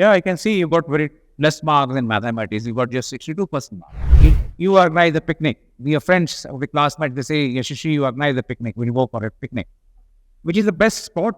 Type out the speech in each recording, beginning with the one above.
Yeah, I can see you got very less marks in mathematics. You got just 62% marks. You organize a picnic. Your friends, the classmates, they say, Yashishi, you organize a picnic. We'll go for a picnic. Which is the best spot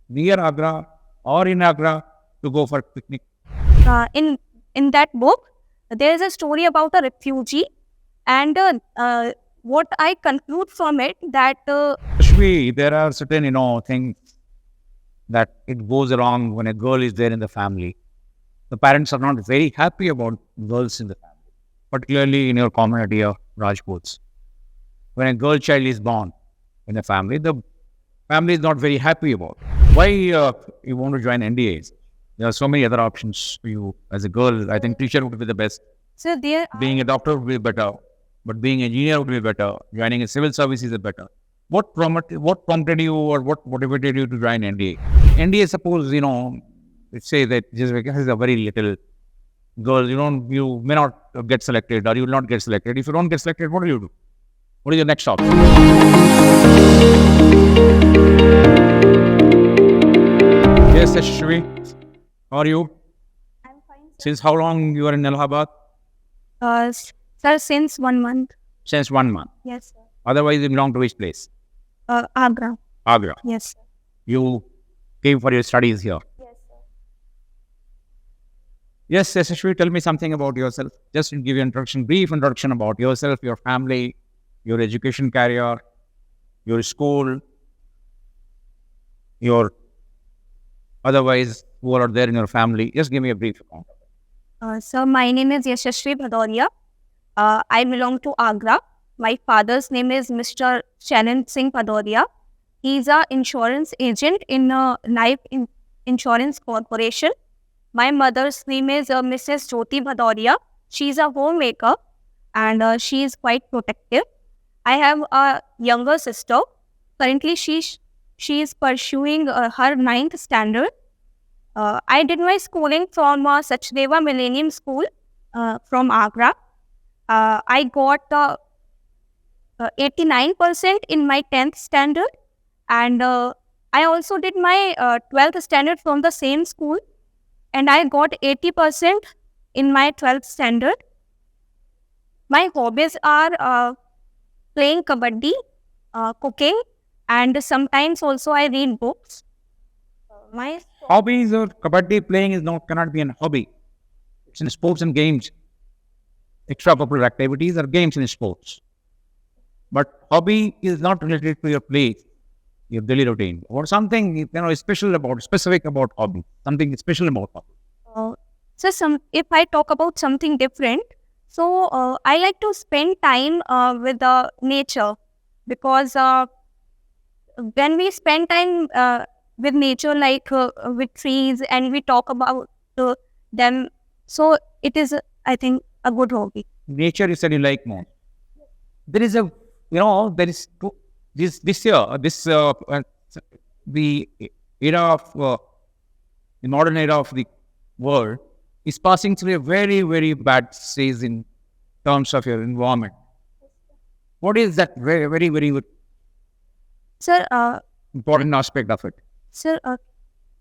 near Agra or in Agra to go for a picnic? In that book, there is a story about a refugee, and what I conclude from it that Ashwi, there are certain, things that it goes wrong when a girl is there in the family. The parents are not very happy about girls in the family, particularly in your community of Rajputs. When a girl child is born in a family, the family is not very happy about it. Why you want to join NDAs? There are so many other options for you as a girl. I think teacher would be the best. so there Being a doctor would be better, but being an engineer would be better. Joining a civil service is better. What prompted you or what motivated you to join NDA? NDA, suppose, let's say that just because it's a very little girl, you may not get selected or you will not get selected. If you don't get selected, what do you do? What is your next option? Yes, Ashwi. How are you? I'm fine, sir. Since how long you are in Allahabad? Sir, since 1 month. Since 1 month. Yes, sir. Otherwise, you belong to which place? Agra. Agra. Yes, sir. You came for your studies here. Yes, sir. Yes, Ashwi, tell me something about yourself. Just to give you introduction, brief introduction about yourself, your family, your education career, your school, your otherwise who are there in your family. Just give me a brief account. So my name is Yashashri Bhadoria. I belong to Agra. My father's name is Mr. Shannon Singh Bhadoria. He's an insurance agent in a life insurance corporation. My mother's name is Mrs. Jyoti Bhadoria. She's a homemaker and she is quite protective. I have a younger sister. Currently, she is pursuing her 9th standard. I did my schooling from Sachdeva Millennium School from Agra. I got 89% in my 10th standard, and I also did my 12th standard from the same school, and I got 80% in my 12th standard. My hobbies are playing kabaddi, cooking, and sometimes also I read books. My Hobbies or kabaddi playing cannot be an hobby. It's in sports and games. Extracurricular activities are games in sports. But hobby is not related to your play, your daily routine, or something specific about hobby. Something special about hobby. If I talk about something different, I like to spend time with nature, because when we spend time with nature, like with trees, and we talk about them, so it is, I think, a good hobby. Nature you said you like more. There is this year, the era of the modern era of the world is passing through a very, very bad stage in terms of your environment. What is that very, very, very Sir, important aspect of it? Sir,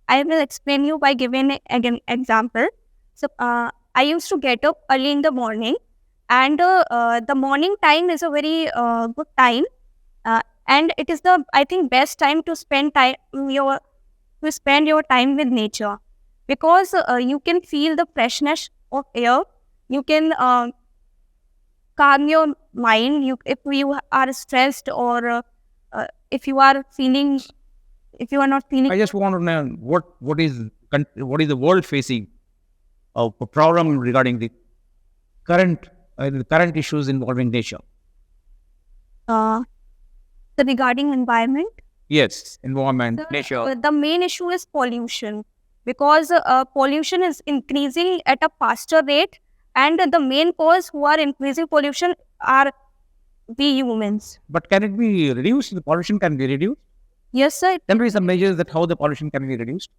I will explain you by giving an example. So, I used to get up early in the morning, and the morning time is a very good time, and it is the, I think, best time to spend your time with nature, because you can feel the freshness of air. You can calm your mind. If you are stressed, or if you are not feeling. I just want to know what is the world facing a problem regarding the current issues involving nature. Regarding environment. Yes, environment, nature. The main issue is pollution, because pollution is increasing at a faster rate, and the main cause who are increasing pollution are we humans. But can it be reduced? The pollution can be reduced? Yes, sir. Can be some measures that how the pollution can be reduced?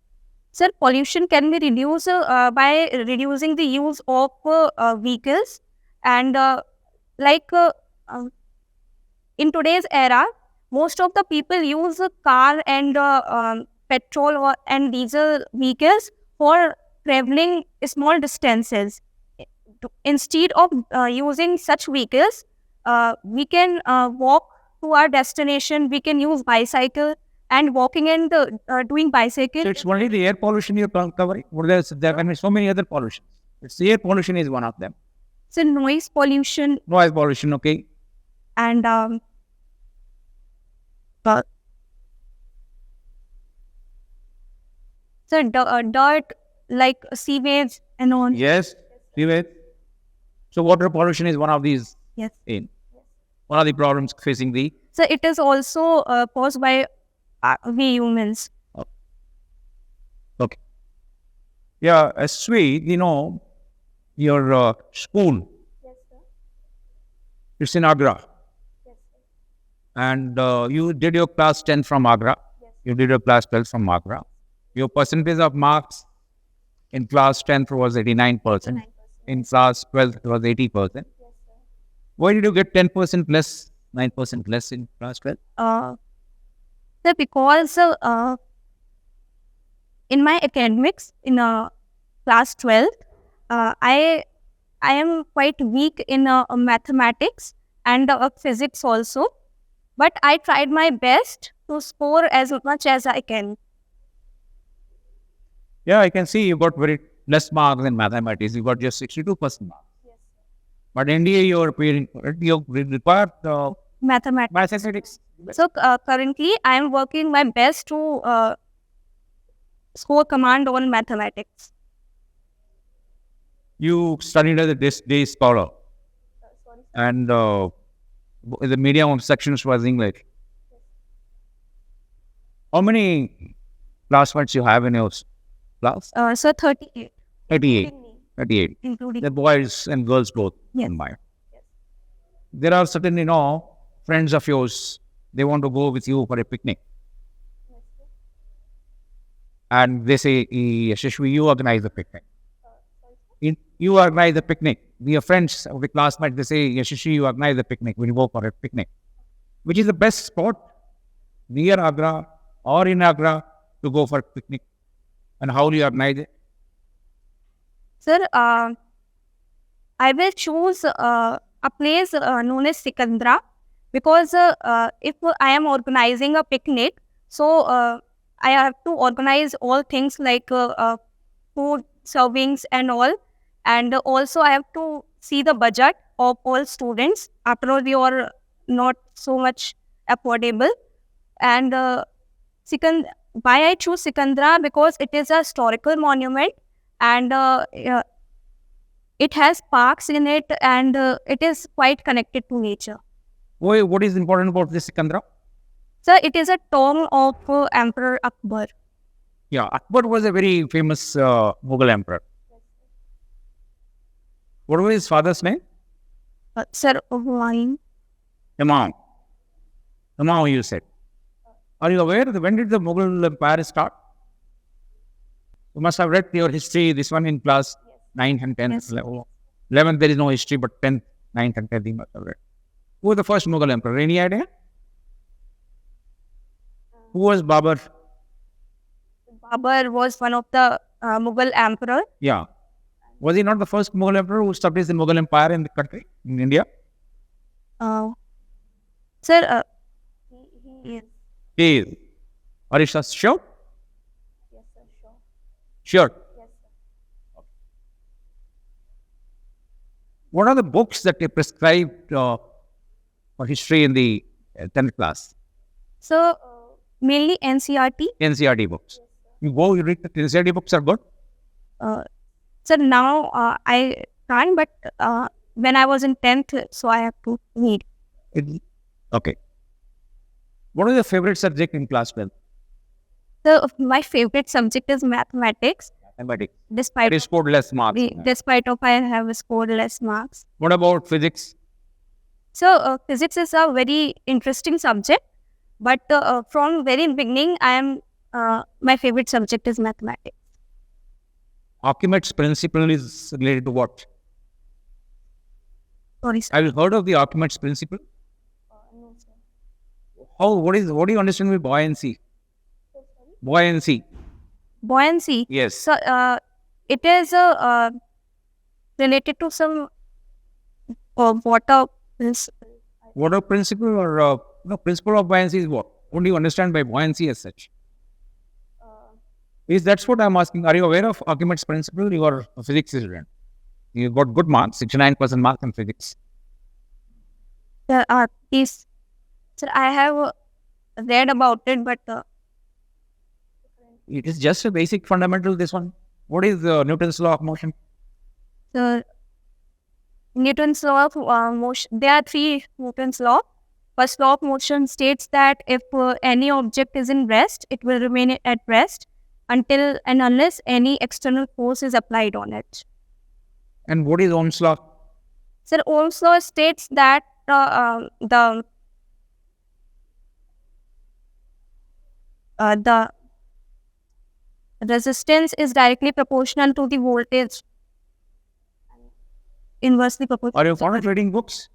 Sir, pollution can be reduced by reducing the use of vehicles, and in today's era, most of the people use car and petrol and diesel vehicles for traveling small distances. Instead of using such vehicles, we can walk to our destination. We can use bicycle, and walking and doing bicycle. So it's only the air pollution you're covering? Or there can be so many other pollutions. It's the air pollution is one of them. So noise pollution Noise pollution, okay. and so dirt like sewage and all. Yes, sewage. So water pollution is one of these. Yes. One of the problems facing the. So it is also caused by we humans. Okay. Yeah, SSB, your school. Yes, sir. It's in Agra. Yes, sir. And you did your class 10 from Agra. Yes. You did your class 12 from Agra. Your percentage of marks in class 10th was 89%. 9%. In class 12th, it was 80%. Yes, sir. Why did you get 10% less, 9% less in class 12? So because in my academics in class 12, I am quite weak in mathematics and physics also. But I tried my best to score as much as I can. Yeah, I can see you got very less marks in mathematics. You got just 62% marks. Yes, But NDA, you required mathematics. So currently, I am working my best to score command on mathematics. You studied as a day scholar. And the medium of sections was English. How many classmates you have in your class? So 38. 38. 38. Including The boys and girls both combined. There are certain, friends of yours, they want to go with you for a picnic. And they say, Yashashvi, you organize the picnic. You organize the picnic. Your friends of the classmates, they say, Yashashvi, you organize the picnic. We'll go for a picnic. Which is the best spot near Agra or in Agra to go for a picnic? And how do you organize it? Sir, I will choose a place known as Sikandra because if I am organizing a picnic, so I have to organize all things like food, servings and all. And also I have to see the budget of all students. After all, we are not so much affordable. And why I choose Sikandra? Because it is a historical monument and it has parks in it and it is quite connected to nature. What is important about this Sikandra? So it is a tomb of Emperor Akbar. Yeah, Akbar was a very famous Mughal emperor. What was his father's name? Sir Humayun. Imam, you said. Are you aware when did the Mughal Empire start? You must have read your history, this one in class 9th and 10th. Yes. 11th, there is no history, but 10th, 9th and 10th, you must have read. Who was the first Mughal emperor? Any idea? Who was Babur? Babur was one of the Mughal emperor. Yeah. Was he not the first Mughal emperor who established the Mughal Empire in the country, in India? Sir, he is. He is. Are you sure? Yes, sir, sure. Sure. Yes, sir. What are the books that they prescribed for history in the 10th class? So, mainly NCRT. NCRT books. You read the NCRT books are good? Sir, now I can't, but when I was in 10th, so I have to read. Okay. What is your favorite subject in class 12? So, my favorite subject is mathematics. Mathematics. Despite They scored less marks. despite of I have scored less marks. What about physics? So, physics is a very interesting subject, but from very beginning, my favorite subject is mathematics. Archimedes' principle is related to what? Sorry, sir. Have you heard of the Archimedes' principle? No, sir. What do you understand with buoyancy? Buoyancy. Buoyancy. Yes. So, It is related to some water principle. Water principle or no, principle of buoyancy is what? What do you understand by buoyancy as such? That's what I'm asking. Are you aware of Archimedes' principle? You are a physics student. You got good marks, 69% mark in physics. Yes, sir, I have read about it, but It is just a basic fundamental, this one. What is Newton's law of motion? the Newton's law of motion. There are three Newton's law. First law of motion states that if any object is in rest, it will remain at rest until and unless any external force is applied on it. And what is Ohm's law? Sir, Ohm's law states that the resistance is directly proportional to the voltage. Inversely proportional. Are you fond of reading books?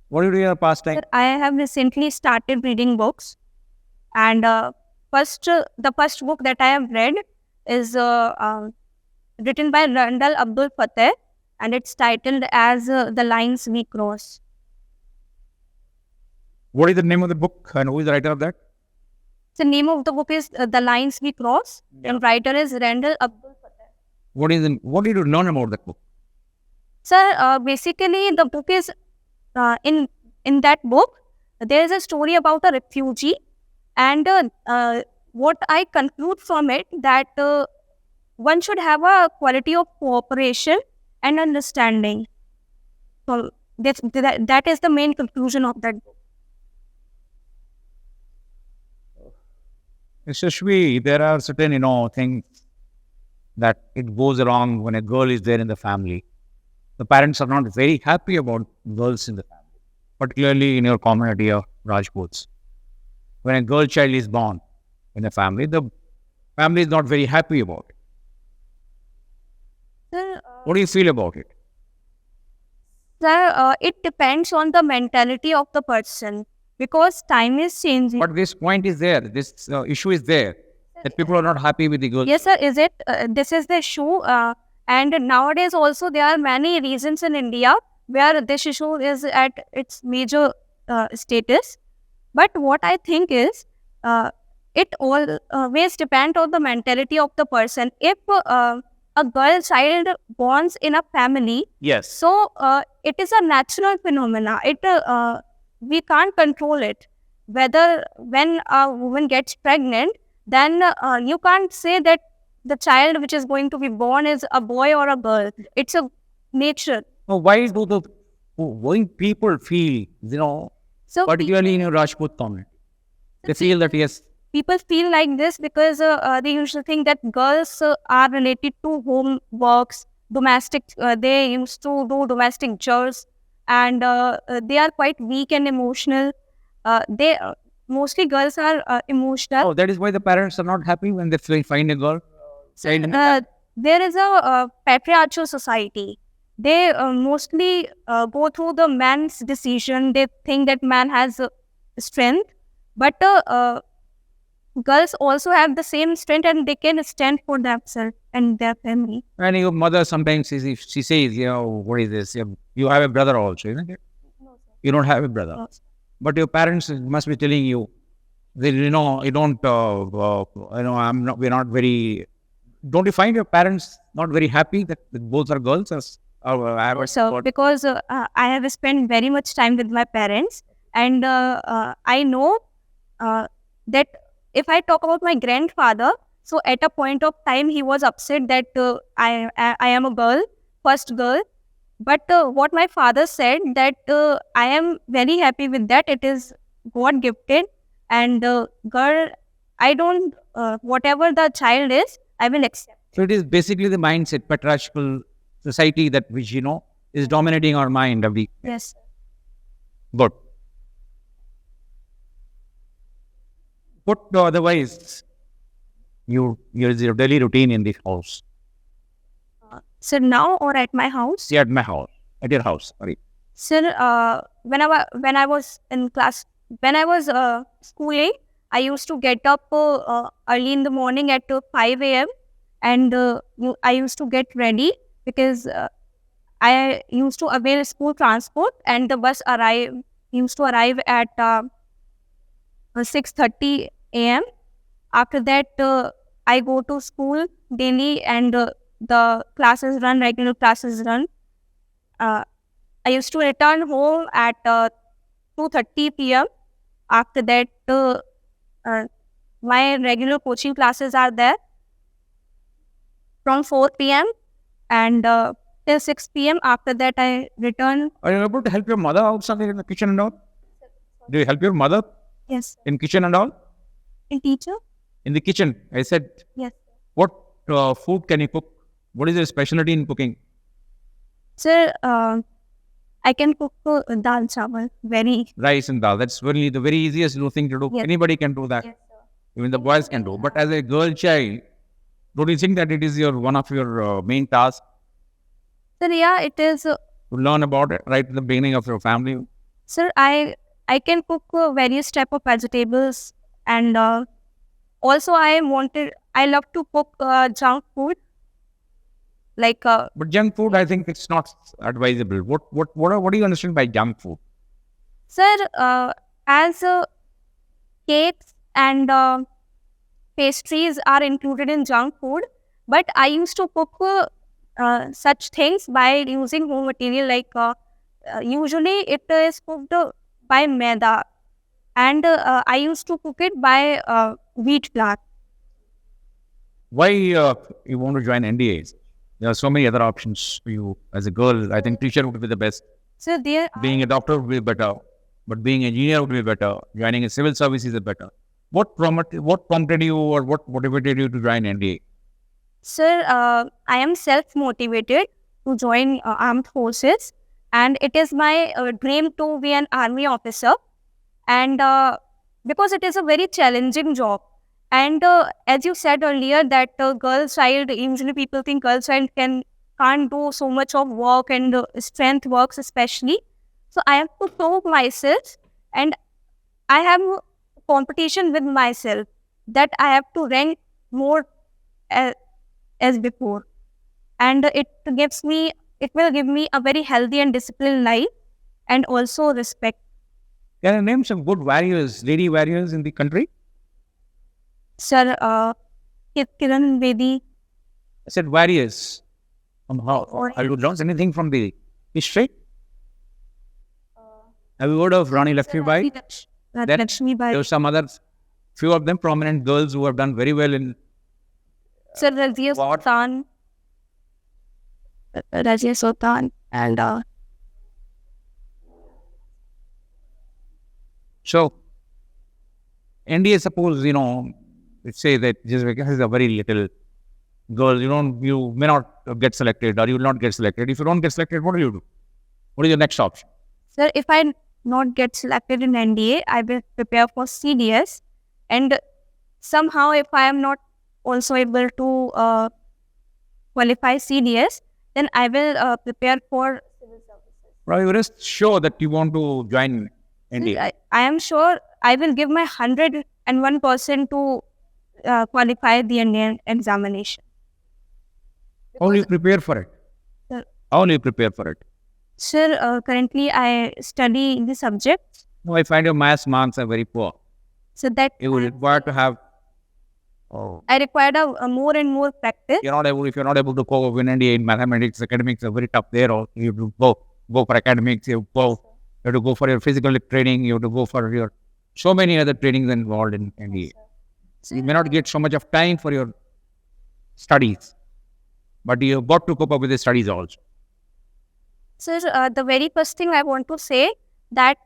What do you do in your pastime? Sir, I have recently started reading books, and the first book that I have read is written by Randall Abdul Fateh, and it's titled as "The Lines We Cross." What is the name of the book and who is the writer of that? The name of the book is "The Lines We Cross," and writer is Randall Abdul Fateh. What did you learn about that book? Sir, basically the book is in that book there is a story about a refugee, and what I conclude from it that one should have a quality of cooperation and understanding. So that is the main conclusion of that book. Especially, there are certain, things that it goes wrong when a girl is there in the family. The parents are not very happy about girls in the family, particularly in your community of Rajputs. When a girl child is born in a family, the family is not very happy about it. Sir, What do you feel about it? Sir, it depends on the mentality of the person because time is changing. But this point is there, this issue is there, that people are not happy with the girl. Yes, sir. Is it? This is the issue. And nowadays also there are many reasons in India where this issue is at its major status. But what I think is, it always depends on the mentality of the person. If a girl child born in a family, Yes. so it is a natural phenomena. We can't control it. Whether when a woman gets pregnant, then you can't say that the child which is going to be born is a boy or a girl. It's a nature. Now, why people feel, So particularly in a Rajput community, they feel that yes, people feel like this because they usually think that girls are related to home works, domestic. They used to do domestic chores, and they are quite weak and emotional. They mostly girls are emotional. oh, that is why the parents are not happy when they find a girl. There is a patriarchal society. They mostly go through the man's decision. They think that man has strength, but girls also have the same strength and they can stand for themselves and their family. And your mother sometimes she says, what is this? You have a brother also, isn't it? No, sir. You don't have a brother. No, sir. But your parents must be telling you, that, you don't, we're not very, don't you find your parents not very happy that both are girls? So, because I have spent very much time with my parents, and I know that if I talk about my grandfather, so at a point of time he was upset that I am a girl, first girl. But what my father said that I am very happy with that. It is God gifted, and girl, I don't whatever the child is, I will accept. So it is basically the mindset, patriarchal society that which is dominating our mind of the. Yes. Good. What otherwise your daily routine in this house? So now or at my house? Yeah, at my house, at your house. Sorry. Sir, when I was in class, when I was schooling, I used to get up early in the morning at 5 a.m. and I used to get ready because I used to avail school transport, and the bus used to arrive at 6:30 a.m. After that, I go to school daily, and the regular classes run. I used to return home at 2:30 p.m. After that, my regular coaching classes are there from 4 p.m. and till 6 p.m. After that, I return. Are you able to help your mother out something in the kitchen and all? Do you help your mother Yes. in kitchen and all? In teacher? In the kitchen, I said, Yes. what food can you cook? What is your specialty in cooking? Sir, I can cook dal chawal. Rice and dal. That's really the very easiest thing to do. Yes. Anybody can do that. Yes, sir. Even the boys can do. But as a girl child, don't you think that it is one of your main tasks Sir, yeah, it is. to learn about it right at the beginning of your family? Sir, I can cook various type of vegetables, and also I love to cook junk food. Like But junk food, I think it's not advisable. What do you understand by junk food? sir, as cakes and pastries are included in junk food, but I used to cook such things by using home material. Like usually it is cooked by maida, and I used to cook it by wheat flour. Why you want to join NDAs? There are so many other options for you. As a girl, I think teacher would be the best. So there, Being a doctor would be better. But being an engineer would be better. Joining a civil service is better. What prompted you or what motivated you to join NDA? sir, I am self-motivated to join armed forces, and it is my dream to be an army officer. And because it is a very challenging job, and as you said earlier, that girl child, usually people think girl child can't do so much of work and strength works especially. So I have to prove myself, and I have competition with myself that I have to rank more as before, and it will give me a very healthy and disciplined life, and also respect. Can I name some good warriors, lady warriors in the country? Sir, Kiran Vedi. I said warriors. Have you learned anything from the history? Have you heard of Rani Lakshmibai? Lakshmi There Bai. are some other few of them prominent girls who have done very well in Sir, Razia what? Sultan. Razia Sultan. And so NDA, suppose, let's say that just because it's a very little girl, you may not get selected or you will not get selected. If you don't get selected, what do you do? What is your next option? sir, if I not get selected in NDA, I will prepare for CDS. And somehow, if I am not also able to qualify CDS, then I will prepare for civil services. Well, you rest sure that you want to join NDA. I am sure I will give my 101% to qualify the Indian examination. How will you prepare for it? Sir, How will you prepare for it? Sir, currently I study the subject, No, I find your maths marks are very poor. so that You will require to have. I required a more and more practice. If you're not able to go win NDA in mathematics, academics are very tough there. Or you have to go for academics. You have to go for your physical training. You have to go for your so many other trainings involved in NDA. So you may not get so much of time for your studies, but you have got to cope up with the studies also. Sir, the very first thing I want to say that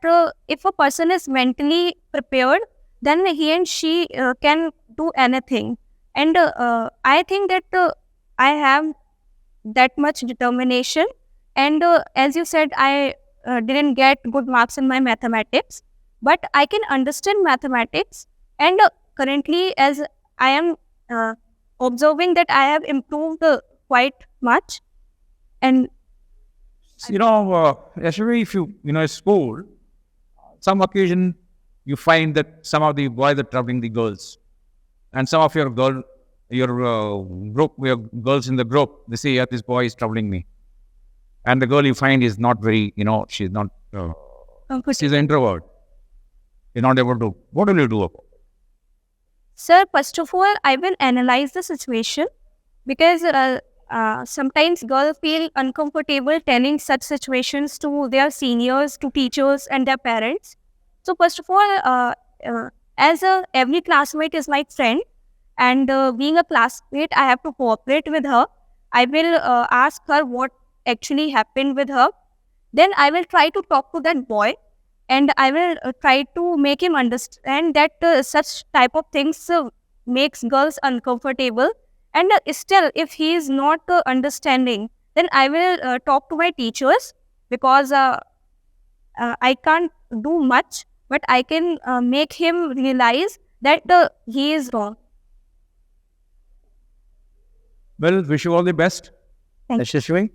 if a person is mentally prepared, then he and she can do anything. And I think that I have that much determination. And as you said, I didn't get good marks in my mathematics, but I can understand mathematics. And currently, as I am observing that I have improved quite much. And Especially if you at school, some occasion you find that some of the boys are troubling the girls, and some of your girl your girls in the group, they say, yeah, this boy is troubling me. And the girl you find is not very, she's not, she's an introvert. You're not able to, what will you do about it? Sir, first of all, I will analyze the situation because sometimes girls feel uncomfortable telling such situations to their seniors, to teachers and their parents. So first of all, as every classmate is my friend, and being a classmate, I have to cooperate with her. I will ask her what actually happened with her. Then I will try to talk to that boy, and I will try to make him understand that such type of things makes girls uncomfortable. And still, if he is not understanding, then I will talk to my teachers, because I can't do much, but I can make him realize that he is wrong. Well, wish you all the best. Thank you. Yashasvi.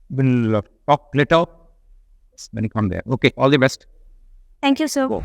We'll talk later when you come there. Okay, all the best. Thank you, sir. Go.